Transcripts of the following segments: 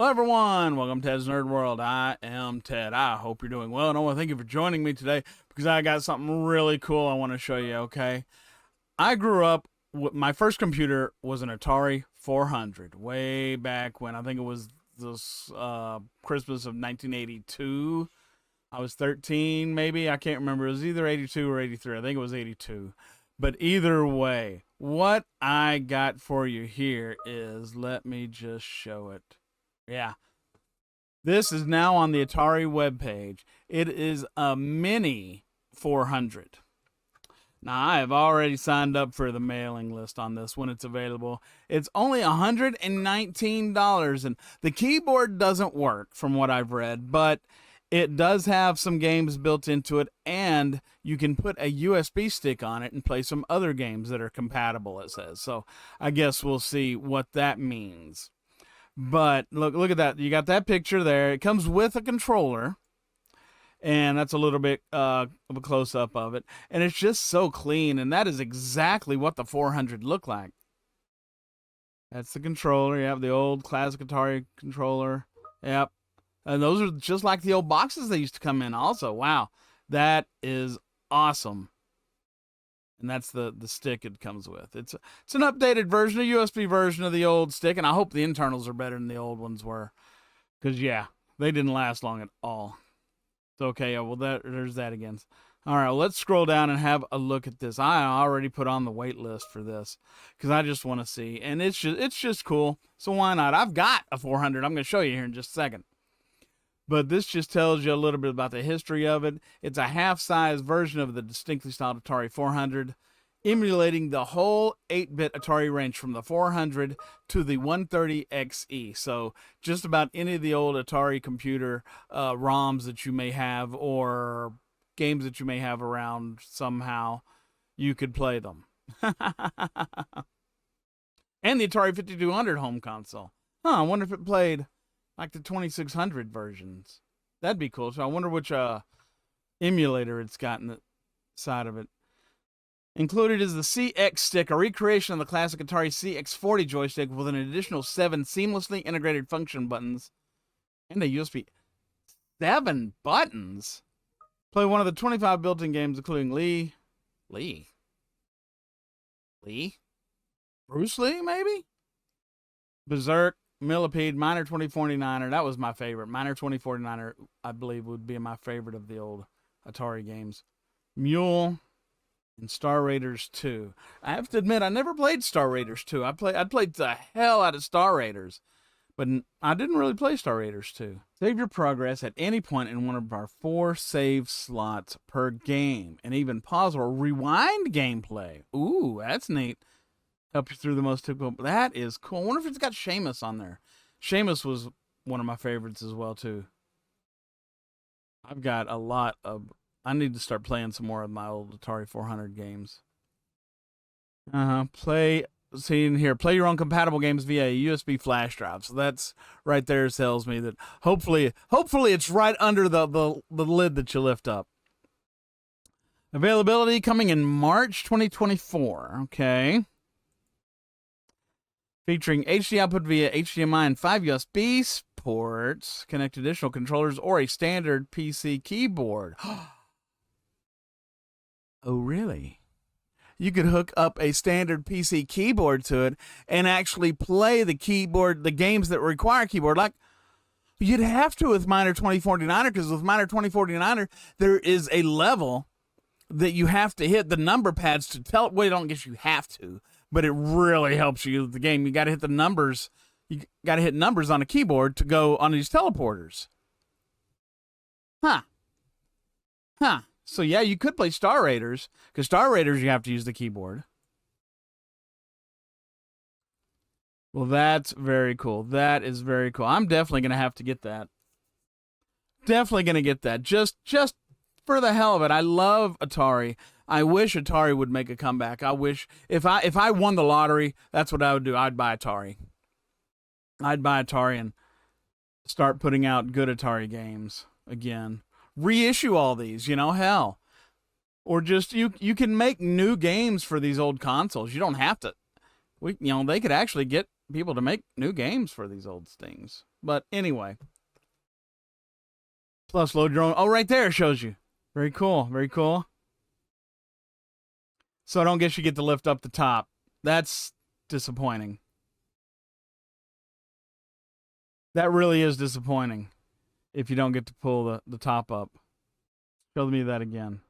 Hello everyone, welcome to Ted's Nerd World. I am Ted. I hope you're doing well, and I want to thank you for joining me today because I got something really cool I want to show you, okay? I grew up, my first computer was an Atari 400, way back when. I think it was this Christmas of 1982. I was 13, maybe, I can't remember. It was either 82 or 83, I think it was 82. But either way, what I got for you here is, let me just show it. Yeah. This is now on the Atari webpage. It is a Mini 400. Now, I have already signed up for the mailing list on this when it's available. It's only $119, and the keyboard doesn't work from what I've read, but it does have some games built into it, and you can put a USB stick on it and play some other games that are compatible, it says. So I guess we'll see what that means. But look at that. You got that picture there. It comes with a controller, and that's a little bit of a close-up of it. And it's just so clean, and that is exactly what the 400 looked like. That's the controller. You have the old classic Atari controller. Yep. And those are just like the old boxes they used to come in also. Wow. That is awesome. And that's the stick it comes with. It's an updated version, a USB version of the old stick, and I hope the internals are better than the old ones were. Because, yeah, they didn't last long at all. So, okay, well, there's that again. All right, well, let's scroll down and have a look at this. I already put on the wait list for this because I just want to see. And it's just cool, so why not? I've got a 400. I'm going to show you here in just a second. But this just tells you a little bit about the history of it. It's a half-size version of the distinctly styled Atari 400, emulating the whole 8-bit Atari range from the 400 to the 130XE. So just about any of the old Atari computer ROMs that you may have or games that you may have around somehow, you could play them. And the Atari 5200 home console. I wonder if it played like the 2600 versions. That'd be cool. So I wonder which emulator it's got in the side of it. Included is the CX stick, a recreation of the classic Atari CX40 joystick with an additional 7 seamlessly integrated function buttons and a USB. 7 buttons? Play one of the 25 built-in games, including Bruce Lee, maybe? Berserk, Millipede, Miner 2049er. That was my favorite. Miner 2049er, I believe, would be my favorite of the old Atari games. Mule and Star Raiders 2. I have to admit, I never played Star Raiders 2. I played the hell out of Star Raiders, but I didn't really play Star Raiders 2. Save your progress at any point in one of our 4 save slots per game, and even pause or rewind gameplay. Ooh, that's neat. Help you through the most typical. That is cool. I wonder if it's got Seamus on there. Seamus was one of my favorites as well, too. I've got a lot of. I need to start playing some more of my old Atari 400 games. See in here. Play your own compatible games via a USB flash drive. So that's right there tells me that hopefully it's right under the lid that you lift up. Availability coming in March 2024. Okay. Featuring HD output via HDMI and 5 USB ports, connect additional controllers, or a standard PC keyboard. Oh, really? You could hook up a standard PC keyboard to it and actually play the games that require keyboard. Like, you'd have to with Miner 2049er, because with Miner 2049er, there is a level that you have to hit the number pads to tell it. Well, I don't guess you have to, but it really helps you with the game. You got to hit the numbers. You got to hit numbers on a keyboard to go on these teleporters. Huh. So, yeah, you could play Star Raiders, because Star Raiders, you have to use the keyboard. Well, that's very cool. That is very cool. I'm definitely going to have to get that. Definitely going to get that. Just for the hell of it. I love Atari. I wish Atari would make a comeback. I wish if I won the lottery, that's what I would do. I'd buy Atari. I'd buy Atari and start putting out good Atari games again. Reissue all these, hell. Or just you can make new games for these old consoles. You don't have to. They could actually get people to make new games for these old things. But anyway, plus load your own. Oh, right there shows you. Very cool. Very cool. So I don't guess you get to lift up the top. That's disappointing. That really is disappointing if you don't get to pull the top up. Show me that again.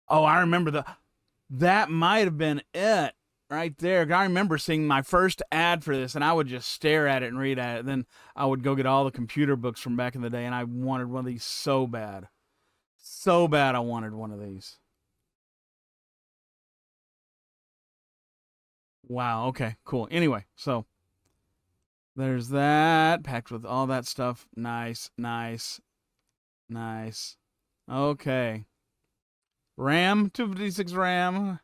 Oh, I remember that might have been it right there. I remember seeing my first ad for this, and I would just stare at it and read at it. Then I would go get all the computer books from back in the day, and I wanted one of these so bad. So bad I wanted one of these. Wow, okay, cool. Anyway, so there's that, packed with all that stuff. Nice, nice, nice. Okay. RAM, 256 RAM.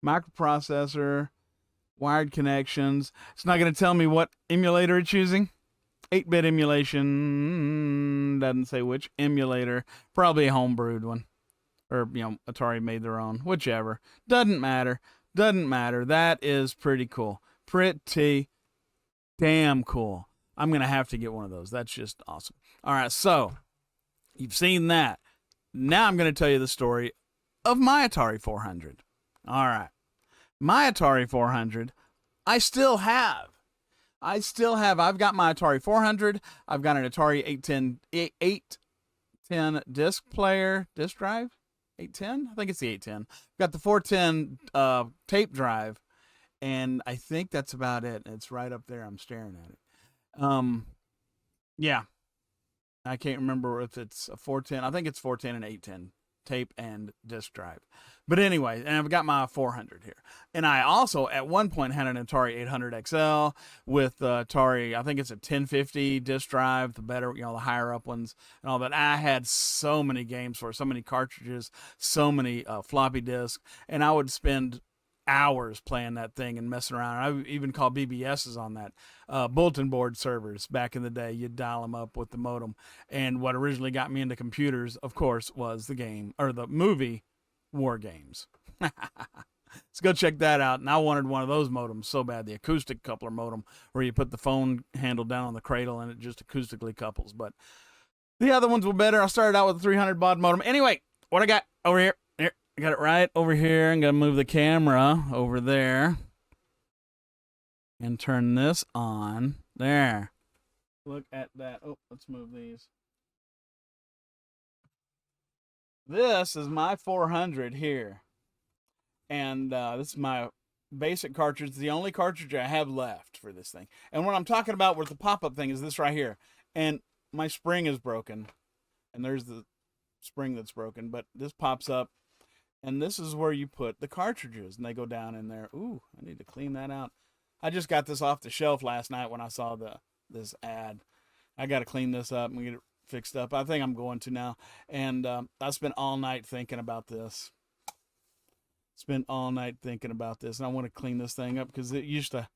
Microprocessor, wired connections. It's not going to tell me what emulator it's using. 8-bit emulation, doesn't say which emulator. Probably a homebrewed one. Or, Atari made their own. Whichever. Doesn't matter. Doesn't matter. That is pretty cool. Pretty damn cool. I'm going to have to get one of those. That's just awesome. All right, so you've seen that. Now I'm going to tell you the story of my Atari 400. All right. My Atari 400, I still have. I've got my Atari 400. I've got an Atari 810 disc player, disc drive. 810? I think it's the 810. I've got the 410 tape drive, and I think that's about it. It's right up there. I'm staring at it. Yeah. I can't remember if it's a 410. I think it's 410 and 810 tape and disc drive. But anyway, and I've got my 400 here. And I also, at one point, had an Atari 800 XL with Atari, I think it's a 1050 disc drive, the better, the higher up ones and all that. I had so many games for it, so many cartridges, so many floppy disks, and I would spend hours playing that thing and messing around. I even called BBSs on that. Bulletin board servers back in the day. You'd dial them up with the modem. And what originally got me into computers, of course, was the movie War Games. Let's go check that out. And I wanted one of those modems so bad, the acoustic coupler modem, where you put the phone handle down on the cradle and it just acoustically couples. But the other ones were better. I started out with a 300 baud modem. Anyway, what I got over here. I got it right over here. I'm going to move the camera over there and turn this on. There. Look at that. Oh, let's move these. This is my 400 here. And this is my basic cartridge. It's the only cartridge I have left for this thing. And what I'm talking about with the pop-up thing is this right here. And my spring is broken. And there's the spring that's broken. But this pops up. And this is where you put the cartridges, and they go down in there. Ooh, I need to clean that out. I just got this off the shelf last night when I saw this ad. I got to clean this up and get it fixed up. I think I'm going to now. And I spent all night thinking about this. And I want to clean this thing up because it used to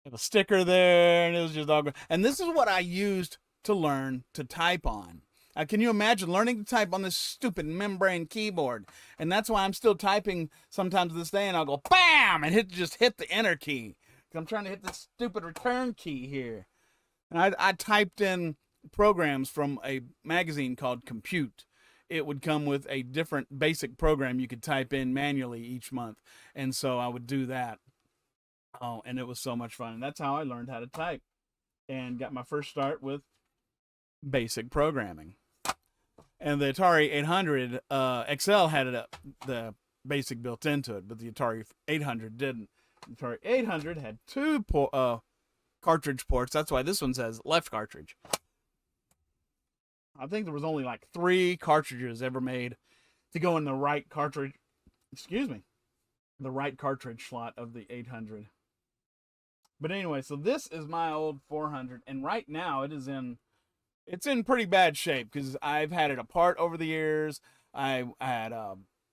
have a sticker there, and it was just all good. And this is what I used to learn to type on. Can you imagine learning to type on this stupid membrane keyboard? And that's why I'm still typing sometimes this day, and I'll go BAM! And just hit the enter key. I'm trying to hit this stupid return key here. And I typed in programs from a magazine called Compute. It would come with a different basic program you could type in manually each month. And so I would do that. Oh, and it was so much fun. And that's how I learned how to type. And got my first start with basic programming. And the Atari 800 XL had the basic built into it, but the Atari 800 didn't. The Atari 800 had two cartridge ports. That's why this one says left cartridge. I think there was only like 3 cartridges ever made to go in the right cartridge. The right cartridge slot of the 800. But anyway, so this is my old 400, and right now it's in pretty bad shape because I've had it apart over the years. I had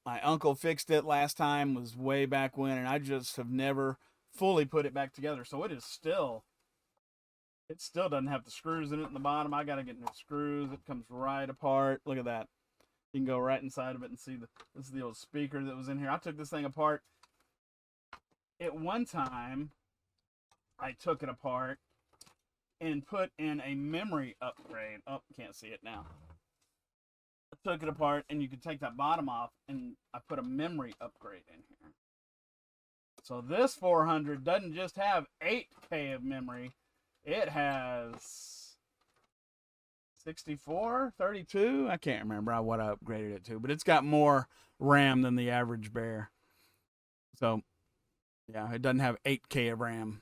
my uncle fixed it last time, was way back when, and I just have never fully put it back together. So it still doesn't have the screws in it in the bottom. I got to get new screws. It comes right apart. Look at that. You can go right inside of it and see this is the old speaker that was in here. I took this thing apart At one time, I took it apart and put in a memory upgrade. Oh, can't see it now. I took it apart, and you could take that bottom off, and I put a memory upgrade in here. So this 400 doesn't just have 8K of memory. It has 64, 32. I can't remember what I upgraded it to, but it's got more RAM than the average bear. So, yeah, it doesn't have 8K of RAM.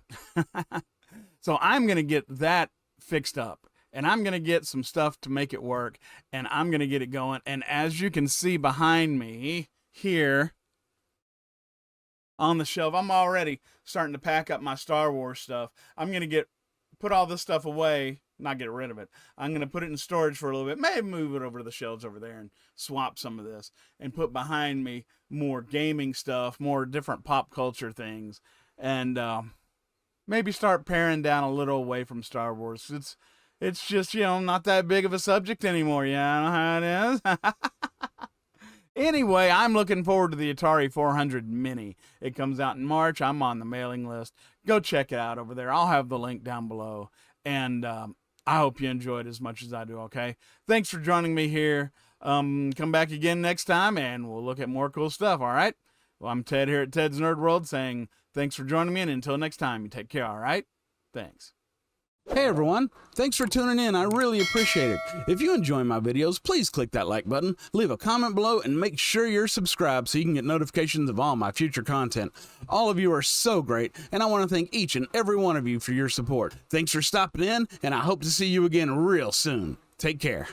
So I'm going to get that fixed up, and I'm going to get some stuff to make it work, and I'm going to get it going. And as you can see behind me here on the shelf, I'm already starting to pack up my Star Wars stuff. I'm going to put all this stuff away, not get rid of it. I'm going to put it in storage for a little bit, maybe move it over to the shelves over there and swap some of this and put behind me more gaming stuff, more different pop culture things, and maybe start paring down a little away from Star Wars. It's just, not that big of a subject anymore. You know how it is? Anyway, I'm looking forward to the Atari 400 Mini. It comes out in March. I'm on the mailing list. Go check it out over there. I'll have the link down below. And I hope you enjoyed as much as I do, okay? Thanks for joining me here. Come back again next time, and we'll look at more cool stuff, all right? Well, I'm Ted here at Ted's Nerd World saying thanks for joining me, and until next time, you take care, all right? Thanks. Hey everyone, thanks for tuning in. I really appreciate it. If you enjoy my videos, please click that like button, leave a comment below, and make sure you're subscribed so you can get notifications of all my future content. All of you are so great, and I want to thank each and every one of you for your support. Thanks for stopping in, and I hope to see you again real soon. Take care.